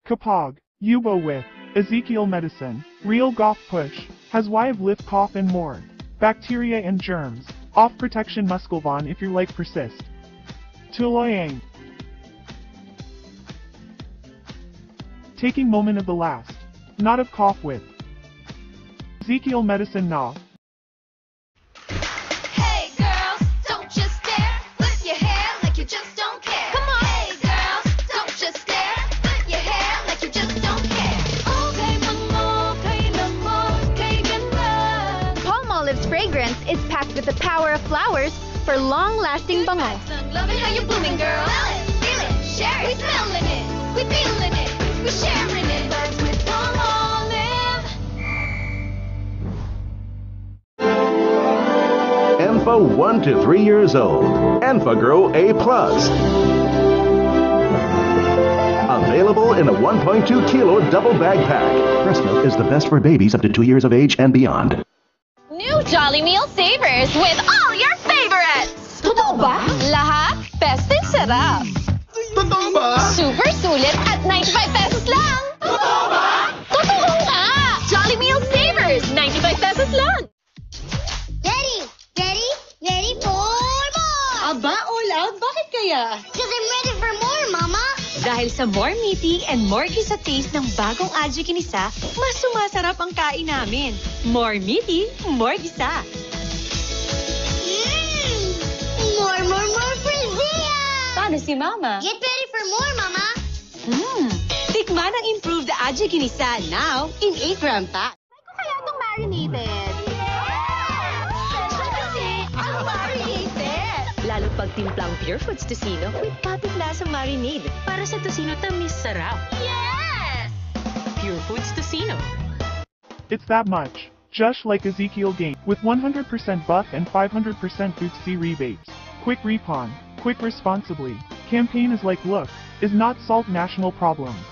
Kapag, Yubo with Ezekiel Medicine, Real Golf Push, has Wive Lift Cough and more. Bacteria and germs, off protection Muscovon if your leg persist. Tuloyang. Taking moment of the last, not of cough with. Ezekiel Medicine na. Hey girls, don't just stare, flip your hair like you just don't care. Come on. Hey girls, don't just stare, flip your hair like you just don't care. Okay, Palmolive's fragrance is packed with the power of flowers for long-lasting bango. Loving how you're blooming, girl. Smell it, feel it, share it. We smelling it, we feeling it, we sharing it. That's with Palmolive. Enfa 1 to 3 years old. Enfagrow A+. Available in a 1.2 kilo double bag pack. Breast milk is the best for babies up to 2 years of age and beyond. New Jolly Meal Savers with all your favorites! Totoo ba? Lahat, best and sarap. Totoo ba? Super sulit at 95 pesos lang. Totoo ba? Totoo nga! Jolly Meal Savers, 95 pesos lang. Ready for more! Aba, all out? Bakit kaya? Because I'm ready for more, Mama. Dahil sa more meaty and more sa taste ng bagong Adji Ginisa, mas sumasarap ang kain namin. More meaty, more gisa. More for Zia! Paano si Mama? Get ready for more, Mama. Tikman ang improved Adji Ginisa now in 8-gram pack. Kaya itong marinated. Lalo pag timplang Pure Foods Tocino with patik lasang marinade. Para sa tocino tamis sarap. Yes! Pure Foods Tocino. It's that much. Just like Ezekiel Game, with 100% buff and 500% Bootsy rebates. Quick Repon, quick responsibly. Campaign is like look, is not solve national problems.